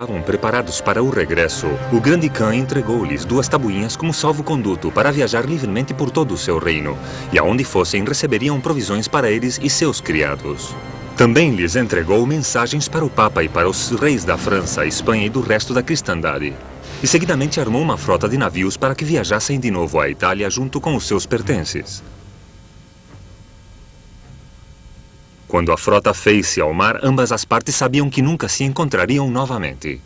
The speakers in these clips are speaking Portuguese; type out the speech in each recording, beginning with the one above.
Estavam preparados para o regresso, o grande Khan entregou-lhes 2 tabuinhas como salvo-conduto para viajar livremente por todo o seu reino, e aonde fossem receberiam provisões para eles e seus criados. Também lhes entregou mensagens para o Papa e para os reis da França, Espanha e do resto da cristandade. E seguidamente armou uma frota de navios para que viajassem de novo à Itália junto com os seus pertences. Quando a frota fez-se ao mar, ambas as partes sabiam que nunca se encontrariam novamente.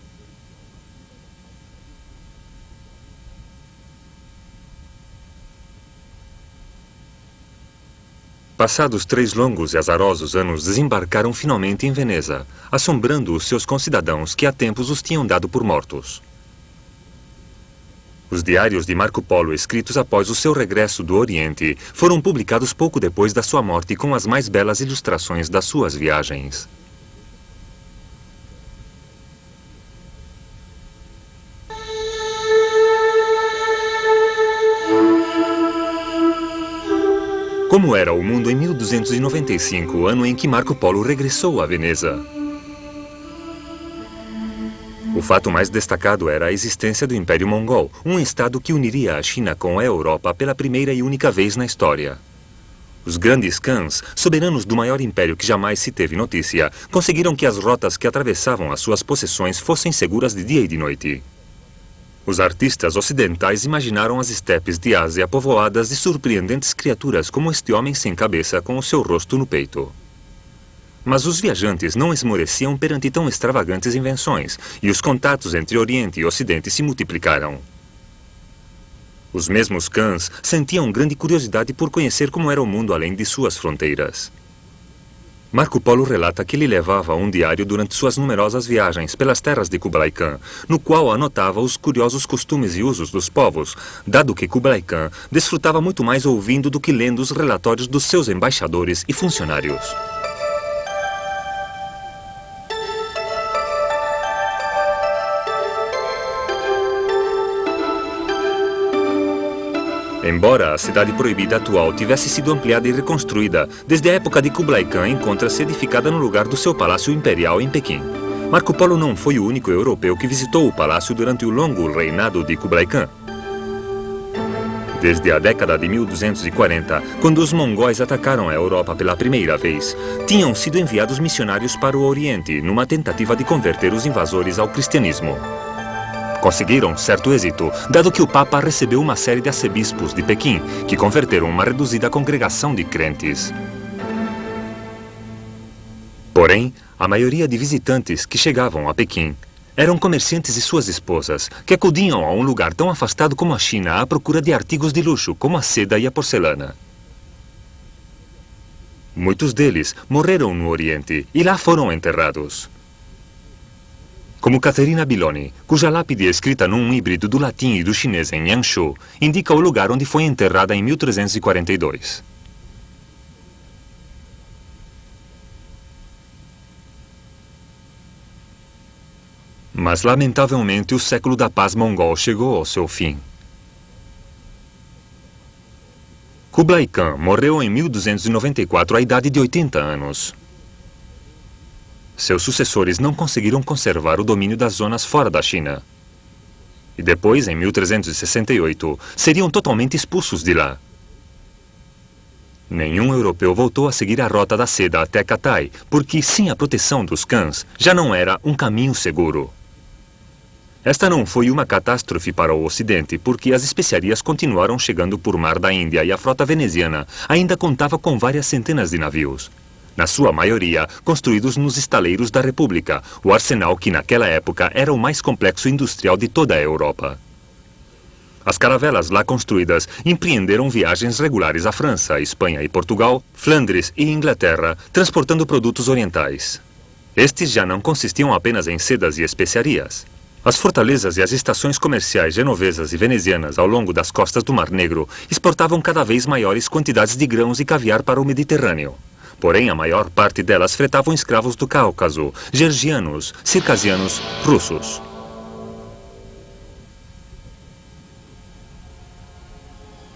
Passados 3 longos e azarosos anos, desembarcaram finalmente em Veneza, assombrando os seus concidadãos que há tempos os tinham dado por mortos. Os diários de Marco Polo, escritos após o seu regresso do Oriente, foram publicados pouco depois da sua morte com as mais belas ilustrações das suas viagens. Como era o mundo em 1295, ano em que Marco Polo regressou a Veneza? O fato mais destacado era a existência do Império Mongol, um estado que uniria a China com a Europa pela primeira e única vez na história. Os grandes Khans, soberanos do maior império que jamais se teve notícia, conseguiram que as rotas que atravessavam as suas possessões fossem seguras de dia e de noite. Os artistas ocidentais imaginaram as estepes de Ásia povoadas de surpreendentes criaturas como este homem sem cabeça com o seu rosto no peito. Mas os viajantes não esmoreciam perante tão extravagantes invenções, e os contatos entre Oriente e Ocidente se multiplicaram. Os mesmos Khans sentiam grande curiosidade por conhecer como era o mundo além de suas fronteiras. Marco Polo relata que ele levava um diário durante suas numerosas viagens pelas terras de Kublai Khan, no qual anotava os curiosos costumes e usos dos povos, dado que Kublai Khan desfrutava muito mais ouvindo do que lendo os relatórios dos seus embaixadores e funcionários. Embora a cidade proibida atual tivesse sido ampliada e reconstruída, desde a época de Kublai Khan encontra-se edificada no lugar do seu palácio imperial em Pequim. Marco Polo não foi o único europeu que visitou o palácio durante o longo reinado de Kublai Khan. Desde a década de 1240, quando os mongóis atacaram a Europa pela primeira vez, tinham sido enviados missionários para o Oriente, numa tentativa de converter os invasores ao cristianismo. Conseguiram certo êxito, dado que o Papa recebeu uma série de arcebispos de Pequim, que converteram uma reduzida congregação de crentes. Porém, a maioria de visitantes que chegavam a Pequim eram comerciantes e suas esposas, que acudiam a um lugar tão afastado como a China à procura de artigos de luxo, como a seda e a porcelana. Muitos deles morreram no Oriente e lá foram enterrados. Como Caterina Biloni, cuja lápide escrita num híbrido do latim e do chinês em Yangshu, indica o lugar onde foi enterrada em 1342. Mas, lamentavelmente, o século da paz mongol chegou ao seu fim. Kublai Khan morreu em 1294 à idade de 80 anos. Seus sucessores não conseguiram conservar o domínio das zonas fora da China. E depois, em 1368, seriam totalmente expulsos de lá. Nenhum europeu voltou a seguir a rota da seda até Katai, porque, sem a proteção dos Khans, já não era um caminho seguro. Esta não foi uma catástrofe para o Ocidente, porque as especiarias continuaram chegando por mar da Índia e a frota veneziana ainda contava com várias centenas de navios. Na sua maioria, construídos nos estaleiros da República, o arsenal que naquela época era o mais complexo industrial de toda a Europa. As caravelas lá construídas empreenderam viagens regulares à França, Espanha e Portugal, Flandres e Inglaterra, transportando produtos orientais. Estes já não consistiam apenas em sedas e especiarias. As fortalezas e as estações comerciais genovesas e venezianas ao longo das costas do Mar Negro exportavam cada vez maiores quantidades de grãos e caviar para o Mediterrâneo. Porém, a maior parte delas fretavam escravos do Cáucaso, georgianos, circasianos, russos.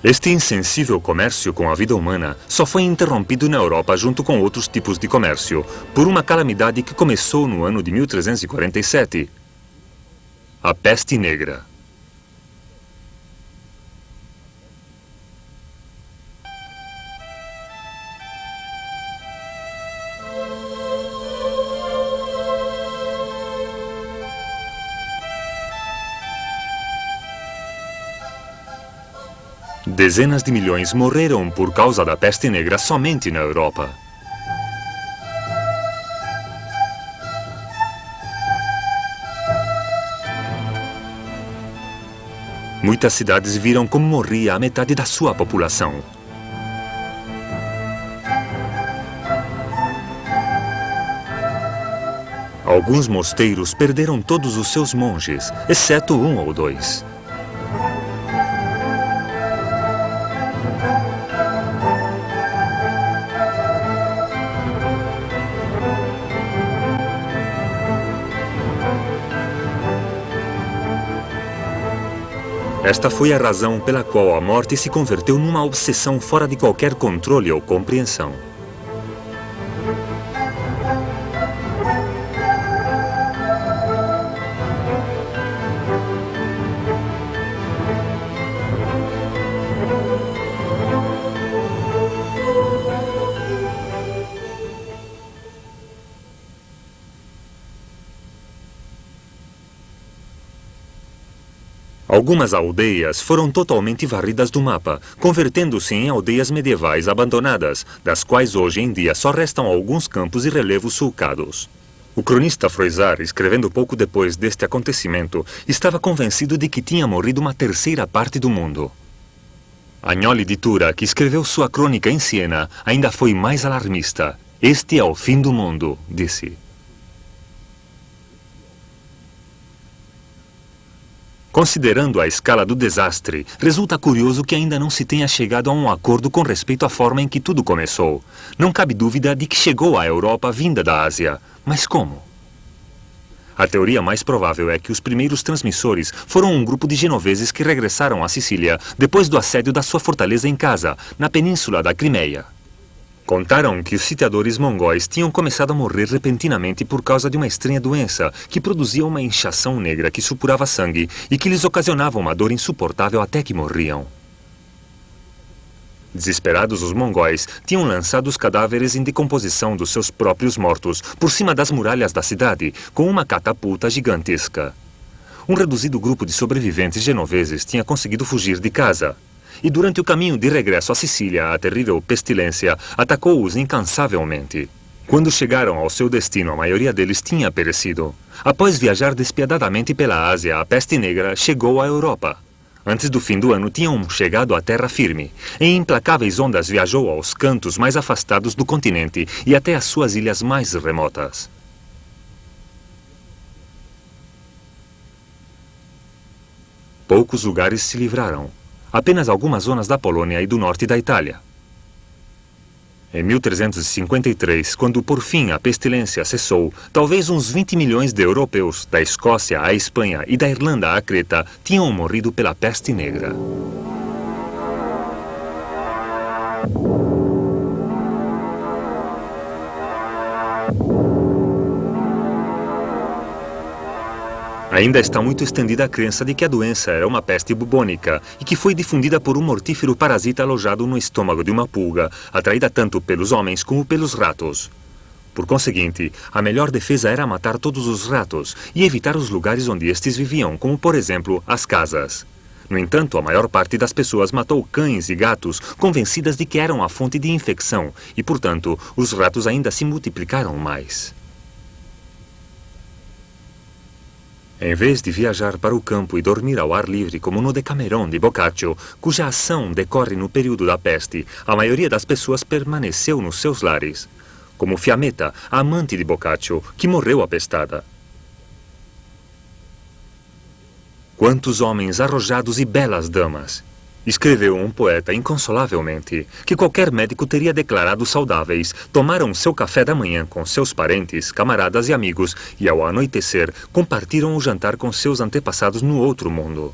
Este insensível comércio com a vida humana só foi interrompido na Europa junto com outros tipos de comércio, por uma calamidade que começou no ano de 1347. a peste negra. Dezenas de milhões morreram por causa da peste negra somente na Europa. Muitas cidades viram como morria a metade da sua população. Alguns mosteiros perderam todos os seus monges, exceto um ou dois. Esta foi a razão pela qual a morte se converteu numa obsessão fora de qualquer controle ou compreensão. Algumas aldeias foram totalmente varridas do mapa, convertendo-se em aldeias medievais abandonadas, das quais hoje em dia só restam alguns campos e relevos sulcados. O cronista Froissart, escrevendo pouco depois deste acontecimento, estava convencido de que tinha morrido uma terceira parte do mundo. Agnoli di Tura, que escreveu sua crônica em Siena, ainda foi mais alarmista. Este é o fim do mundo, disse. Considerando a escala do desastre, resulta curioso que ainda não se tenha chegado a um acordo com respeito à forma em que tudo começou. Não cabe dúvida de que chegou à Europa vinda da Ásia. Mas como? A teoria mais provável é que os primeiros transmissores foram um grupo de genoveses que regressaram à Sicília depois do assédio da sua fortaleza em Casa, na península da Crimeia. Contaram que os sitiadores mongóis tinham começado a morrer repentinamente por causa de uma estranha doença que produzia uma inchação negra que supurava sangue e que lhes ocasionava uma dor insuportável até que morriam. Desesperados, os mongóis tinham lançado os cadáveres em decomposição dos seus próprios mortos por cima das muralhas da cidade com uma catapulta gigantesca. Um reduzido grupo de sobreviventes genoveses tinha conseguido fugir de Casa. E durante o caminho de regresso à Sicília, a terrível pestilência atacou-os incansavelmente. Quando chegaram ao seu destino, a maioria deles tinha perecido. Após viajar despiadadamente pela Ásia, a peste negra chegou à Europa. Antes do fim do ano, tinham chegado à terra firme. Em implacáveis ondas viajou aos cantos mais afastados do continente e até às suas ilhas mais remotas. Poucos lugares se livraram. Apenas algumas zonas da Polônia e do norte da Itália. Em 1353, quando por fim a pestilência cessou, talvez uns 20 milhões de europeus, da Escócia à Espanha e da Irlanda à Creta, tinham morrido pela peste negra. Ainda está muito estendida a crença de que a doença era uma peste bubônica e que foi difundida por um mortífero parasita alojado no estômago de uma pulga, atraída tanto pelos homens como pelos ratos. Por conseguinte, a melhor defesa era matar todos os ratos e evitar os lugares onde estes viviam, como por exemplo as casas. No entanto, a maior parte das pessoas matou cães e gatos, convencidas de que eram a fonte de infecção e, portanto, os ratos ainda se multiplicaram mais. Em vez de viajar para o campo e dormir ao ar livre como no Decameron de Boccaccio, cuja ação decorre no período da peste, a maioria das pessoas permaneceu nos seus lares. Como Fiammetta, a amante de Boccaccio, que morreu apestada. Quantos homens arrojados e belas damas! Escreveu um poeta inconsolavelmente que qualquer médico teria declarado saudáveis, tomaram seu café da manhã com seus parentes, camaradas e amigos e, ao anoitecer, compartiram o jantar com seus antepassados no outro mundo.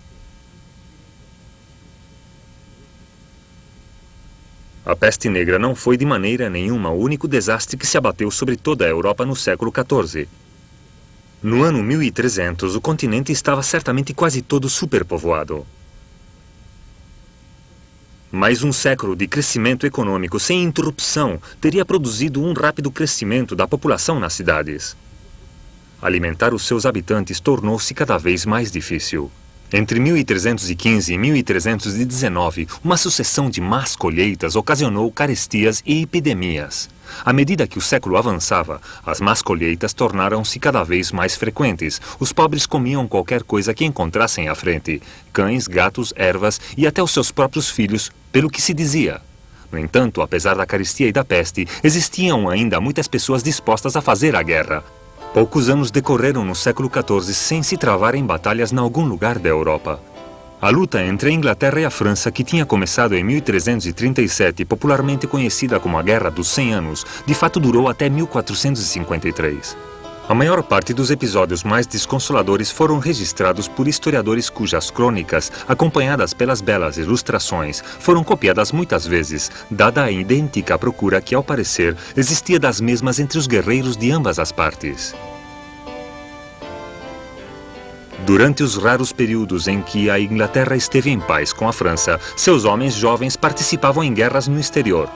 A peste negra não foi de maneira nenhuma o único desastre que se abateu sobre toda a Europa no século XIV. No ano 1300, o continente estava certamente quase todo superpovoado. Mais um século de crescimento econômico sem interrupção teria produzido um rápido crescimento da população nas cidades. Alimentar os seus habitantes tornou-se cada vez mais difícil. Entre 1315 e 1319, uma sucessão de más colheitas ocasionou carestias e epidemias. À medida que o século avançava, as más colheitas tornaram-se cada vez mais frequentes. Os pobres comiam qualquer coisa que encontrassem à frente: cães, gatos, ervas e até os seus próprios filhos, pelo que se dizia. No entanto, apesar da carestia e da peste, existiam ainda muitas pessoas dispostas a fazer a guerra. Poucos anos decorreram no século XIV sem se travarem batalhas em algum lugar da Europa. A luta entre a Inglaterra e a França, que tinha começado em 1337, popularmente conhecida como a Guerra dos 100 Anos, de fato durou até 1453. A maior parte dos episódios mais desconsoladores foram registrados por historiadores cujas crônicas, acompanhadas pelas belas ilustrações, foram copiadas muitas vezes, dada a idêntica procura que, ao parecer, existia das mesmas entre os guerreiros de ambas as partes. Durante os raros períodos em que a Inglaterra esteve em paz com a França, seus homens jovens participavam em guerras no exterior.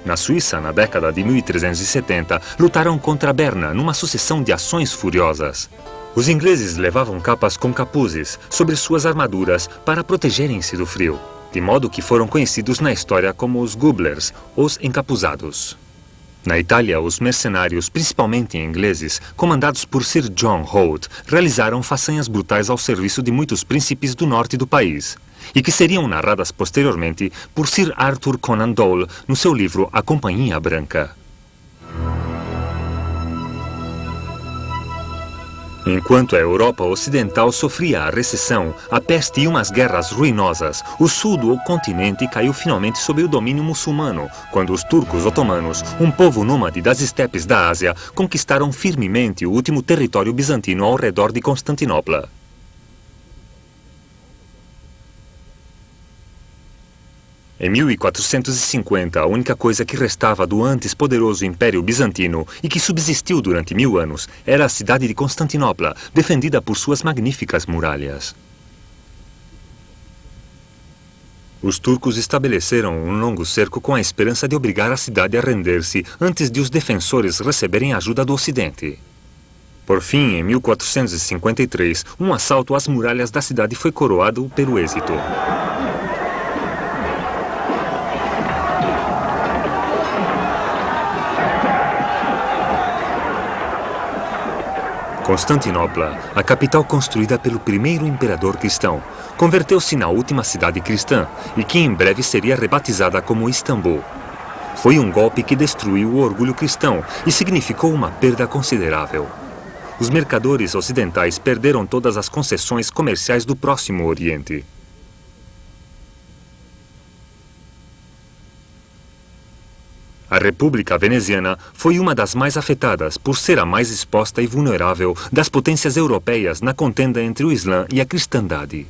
Na Suíça, na década de 1370, lutaram contra Berna numa sucessão de ações furiosas. Os ingleses levavam capas com capuzes sobre suas armaduras para protegerem-se do frio, de modo que foram conhecidos na história como os Gobblers, os encapuzados. Na Itália, os mercenários, principalmente ingleses, comandados por Sir John Holt, realizaram façanhas brutais ao serviço de muitos príncipes do norte do país, e que seriam narradas posteriormente por Sir Arthur Conan Doyle no seu livro A Companhia Branca. Enquanto a Europa Ocidental sofria a recessão, a peste e umas guerras ruinosas, o sul do continente caiu finalmente sob o domínio muçulmano, quando os turcos otomanos, um povo nômade das estepes da Ásia, conquistaram firmemente o último território bizantino ao redor de Constantinopla. Em 1450, a única coisa que restava do antes poderoso Império Bizantino e que subsistiu durante 1000 anos era a cidade de Constantinopla, defendida por suas magníficas muralhas. Os turcos estabeleceram um longo cerco com a esperança de obrigar a cidade a render-se antes de os defensores receberem ajuda do Ocidente. Por fim, em 1453, um assalto às muralhas da cidade foi coroado pelo êxito. Constantinopla, a capital construída pelo primeiro imperador cristão, converteu-se na última cidade cristã e que em breve seria rebatizada como Istambul. Foi um golpe que destruiu o orgulho cristão e significou uma perda considerável. Os mercadores ocidentais perderam todas as concessões comerciais do Próximo Oriente. A República Veneziana foi uma das mais afetadas por ser a mais exposta e vulnerável das potências europeias na contenda entre o Islã e a cristandade.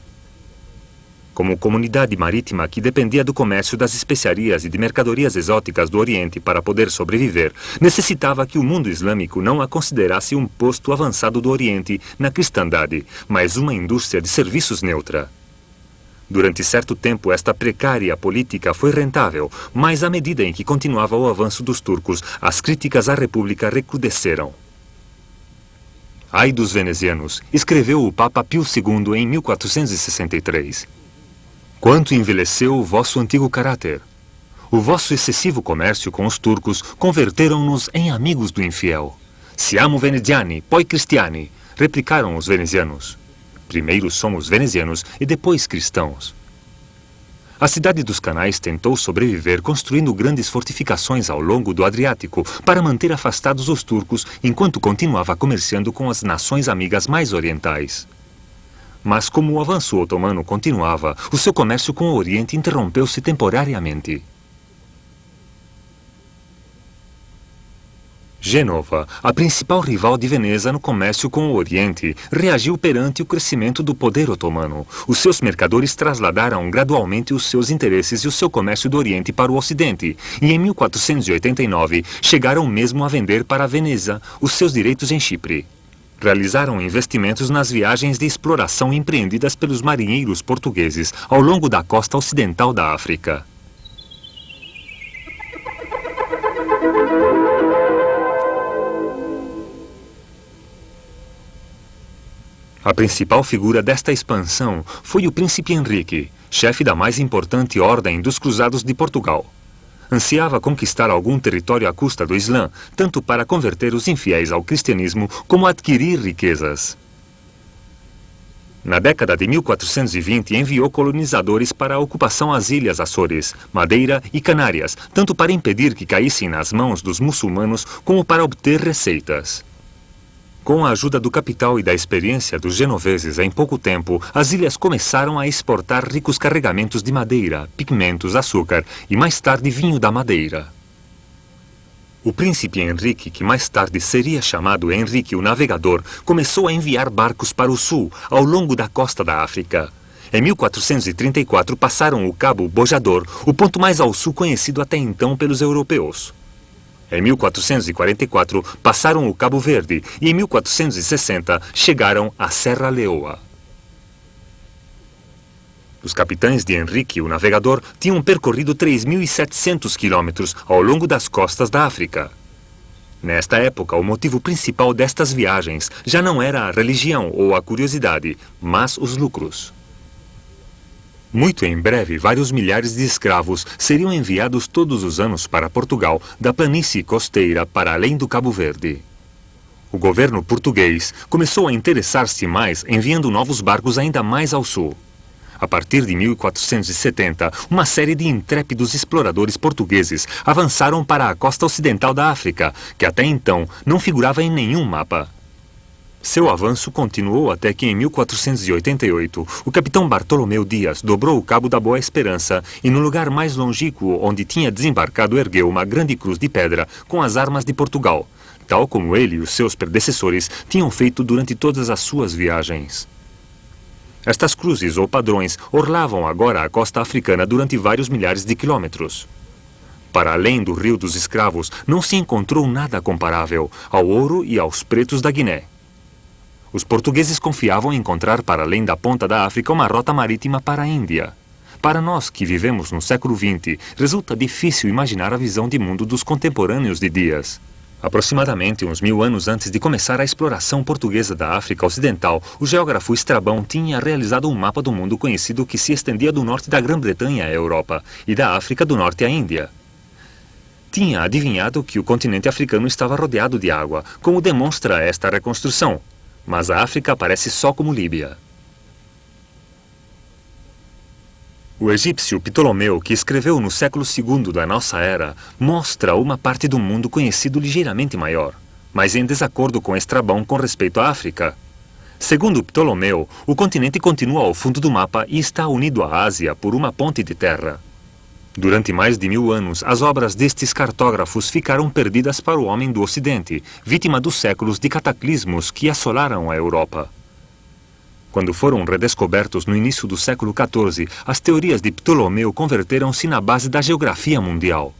Como comunidade marítima que dependia do comércio das especiarias e de mercadorias exóticas do Oriente para poder sobreviver, necessitava que o mundo islâmico não a considerasse um posto avançado do Oriente na cristandade, mas uma indústria de serviços neutra. Durante certo tempo, esta precária política foi rentável, mas à medida em que continuava o avanço dos turcos, as críticas à República recrudesceram. Ai dos venezianos, escreveu o Papa Pio II em 1463. Quanto envelheceu o vosso antigo caráter! O vosso excessivo comércio com os turcos converteram-nos em amigos do infiel. Siamo veneziani, poi cristiani, replicaram os venezianos. Primeiro somos venezianos e depois cristãos. A cidade dos canais tentou sobreviver construindo grandes fortificações ao longo do Adriático para manter afastados os turcos enquanto continuava comerciando com as nações amigas mais orientais. Mas como o avanço otomano continuava, o seu comércio com o Oriente interrompeu-se temporariamente. Gênova, a principal rival de Veneza no comércio com o Oriente, reagiu perante o crescimento do poder otomano. Os seus mercadores trasladaram gradualmente os seus interesses e o seu comércio do Oriente para o Ocidente, e em 1489 chegaram mesmo a vender para Veneza os seus direitos em Chipre. Realizaram investimentos nas viagens de exploração empreendidas pelos marinheiros portugueses ao longo da costa ocidental da África. A principal figura desta expansão foi o príncipe Henrique, chefe da mais importante ordem dos Cruzados de Portugal. Ansiava conquistar algum território à custa do Islã, tanto para converter os infiéis ao cristianismo como adquirir riquezas. Na década de 1420, enviou colonizadores para a ocupação às ilhas Açores, Madeira e Canárias, tanto para impedir que caíssem nas mãos dos muçulmanos como para obter receitas. Com a ajuda do capital e da experiência dos genoveses, em pouco tempo, as ilhas começaram a exportar ricos carregamentos de madeira, pigmentos, açúcar e mais tarde vinho da Madeira. O príncipe Henrique, que mais tarde seria chamado Henrique o Navegador, começou a enviar barcos para o sul, ao longo da costa da África. Em 1434 passaram o Cabo Bojador, o ponto mais ao sul conhecido até então pelos europeus. Em 1444, passaram o Cabo Verde e em 1460 chegaram à Serra Leoa. Os capitães de Henrique, o Navegador, tinham percorrido 3.700 quilômetros ao longo das costas da África. Nesta época, o motivo principal destas viagens já não era a religião ou a curiosidade, mas os lucros. Muito em breve, vários milhares de escravos seriam enviados todos os anos para Portugal, da planície costeira para além do Cabo Verde. O governo português começou a interessar-se mais, enviando novos barcos ainda mais ao sul. A partir de 1470, uma série de intrépidos exploradores portugueses avançaram para a costa ocidental da África, que até então não figurava em nenhum mapa. Seu avanço continuou até que, em 1488, o capitão Bartolomeu Dias dobrou o Cabo da Boa Esperança e, no lugar mais longínquo onde tinha desembarcado, ergueu uma grande cruz de pedra com as armas de Portugal, tal como ele e os seus predecessores tinham feito durante todas as suas viagens. Estas cruzes ou padrões orlavam agora a costa africana durante vários milhares de quilômetros. Para além do Rio dos Escravos, não se encontrou nada comparável ao ouro e aos pretos da Guiné. Os portugueses confiavam em encontrar para além da ponta da África uma rota marítima para a Índia. Para nós que vivemos no século XX, resulta difícil imaginar a visão de mundo dos contemporâneos de Dias. Aproximadamente uns 1000 anos antes de começar a exploração portuguesa da África Ocidental, o geógrafo Estrabão tinha realizado um mapa do mundo conhecido que se estendia do norte da Grã-Bretanha à Europa e da África do Norte à Índia. Tinha adivinhado que o continente africano estava rodeado de água, como demonstra esta reconstrução. Mas a África aparece só como Líbia. O egípcio Ptolomeu, que escreveu no século II da nossa era, mostra uma parte do mundo conhecido ligeiramente maior, mas em desacordo com Estrabão com respeito à África. Segundo Ptolomeu, o continente continua ao fundo do mapa e está unido à Ásia por uma ponte de terra. Durante mais de 1000 anos, as obras destes cartógrafos ficaram perdidas para o homem do Ocidente, vítima dos séculos de cataclismos que assolaram a Europa. Quando foram redescobertos no início do século XIV, as teorias de Ptolomeu converteram-se na base da geografia mundial.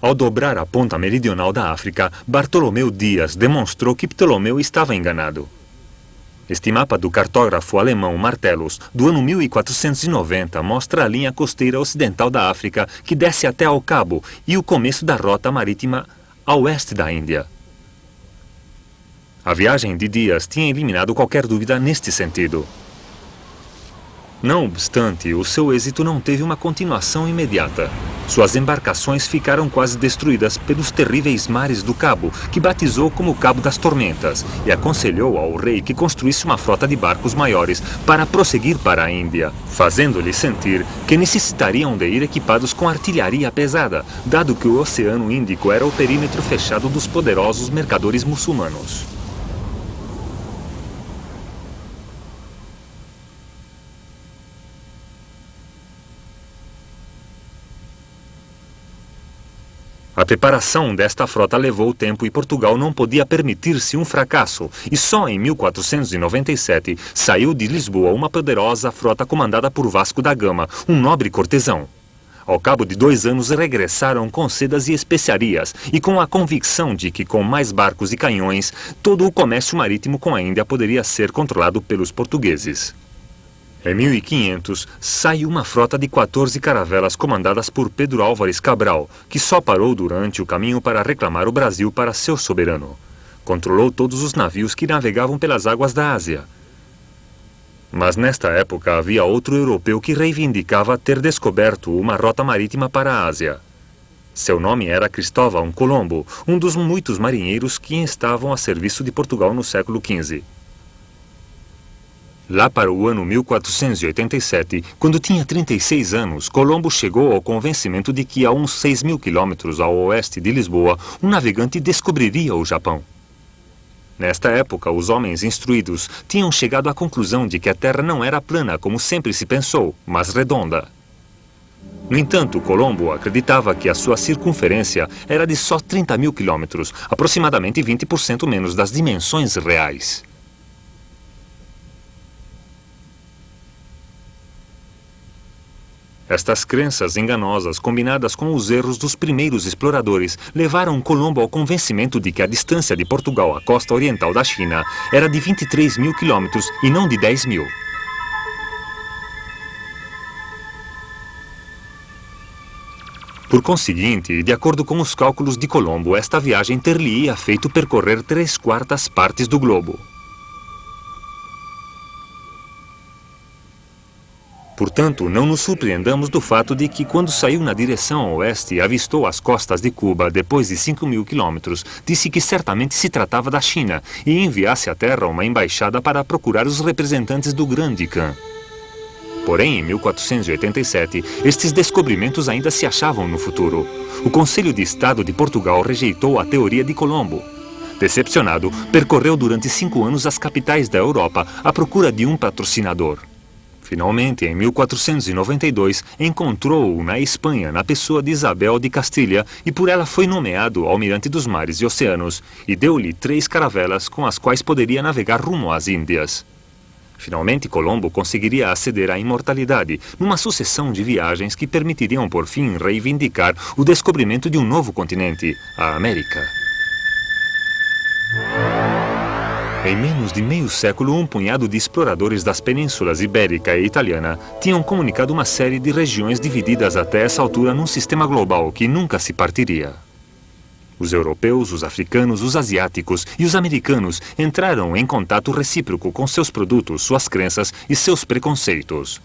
Ao dobrar a ponta meridional da África, Bartolomeu Dias demonstrou que Ptolomeu estava enganado. Este mapa do cartógrafo alemão Martellus, do ano 1490, mostra a linha costeira ocidental da África, que desce até ao Cabo, e o começo da rota marítima a oeste da Índia. A viagem de Dias tinha eliminado qualquer dúvida neste sentido. Não obstante, o seu êxito não teve uma continuação imediata. Suas embarcações ficaram quase destruídas pelos terríveis mares do Cabo, que batizou como Cabo das Tormentas, e aconselhou ao rei que construísse uma frota de barcos maiores para prosseguir para a Índia, fazendo-lhe sentir que necessitariam de ir equipados com artilharia pesada, dado que o Oceano Índico era o perímetro fechado dos poderosos mercadores muçulmanos. A preparação desta frota levou tempo e Portugal não podia permitir-se um fracasso, e só em 1497 saiu de Lisboa uma poderosa frota comandada por Vasco da Gama, um nobre cortesão. Ao cabo de 2 anos, regressaram com sedas e especiarias e com a convicção de que, com mais barcos e canhões, todo o comércio marítimo com a Índia poderia ser controlado pelos portugueses. Em 1500, saiu uma frota de 14 caravelas comandadas por Pedro Álvares Cabral, que só parou durante o caminho para reclamar o Brasil para seu soberano. Controlou todos os navios que navegavam pelas águas da Ásia. Mas nesta época havia outro europeu que reivindicava ter descoberto uma rota marítima para a Ásia. Seu nome era Cristóvão Colombo, um dos muitos marinheiros que estavam a serviço de Portugal no século XV. Lá para o ano 1487, quando tinha 36 anos, Colombo chegou ao convencimento de que a uns 6.000 quilômetros ao oeste de Lisboa, um navegante descobriria o Japão. Nesta época, os homens instruídos tinham chegado à conclusão de que a Terra não era plana como sempre se pensou, mas redonda. No entanto, Colombo acreditava que a sua circunferência era de só 30.000 quilômetros, aproximadamente 20% menos das dimensões reais. Estas crenças enganosas, combinadas com os erros dos primeiros exploradores, levaram Colombo ao convencimento de que a distância de Portugal à costa oriental da China era de 23.000 quilômetros e não de 10.000. Por conseguinte, de acordo com os cálculos de Colombo, esta viagem ter-lhe-ia feito percorrer 3/4 partes do globo. Portanto, não nos surpreendamos do fato de que, quando saiu na direção oeste e avistou as costas de Cuba depois de 5.000 quilômetros, disse que certamente se tratava da China e enviasse à Terra uma embaixada para procurar os representantes do Grande Khan. Porém, em 1487, estes descobrimentos ainda se achavam no futuro. O Conselho de Estado de Portugal rejeitou a teoria de Colombo. Decepcionado, percorreu durante 5 anos as capitais da Europa à procura de um patrocinador. Finalmente, em 1492, encontrou-o na Espanha, na pessoa de Isabel de Castilha, e por ela foi nomeado almirante dos mares e oceanos, e deu-lhe 3 caravelas com as quais poderia navegar rumo às Índias. Finalmente, Colombo conseguiria aceder à imortalidade, numa sucessão de viagens que permitiriam, por fim, reivindicar o descobrimento de um novo continente, a América. Em menos de meio século, um punhado de exploradores das penínsulas Ibérica e Italiana tinham comunicado uma série de regiões divididas até essa altura num sistema global que nunca se partiria. Os europeus, os africanos, os asiáticos e os americanos entraram em contato recíproco com seus produtos, suas crenças e seus preconceitos.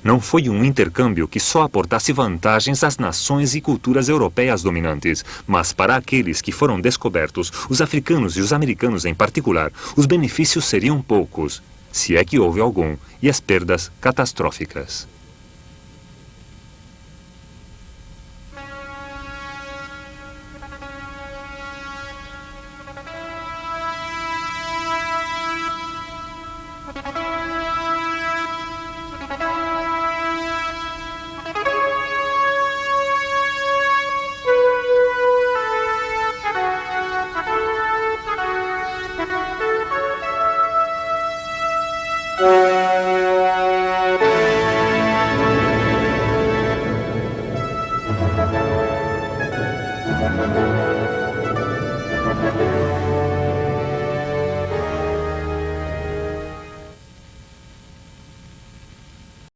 Não foi um intercâmbio que só aportasse vantagens às nações e culturas europeias dominantes, mas para aqueles que foram descobertos, os africanos e os americanos em particular, os benefícios seriam poucos, se é que houve algum, e as perdas catastróficas.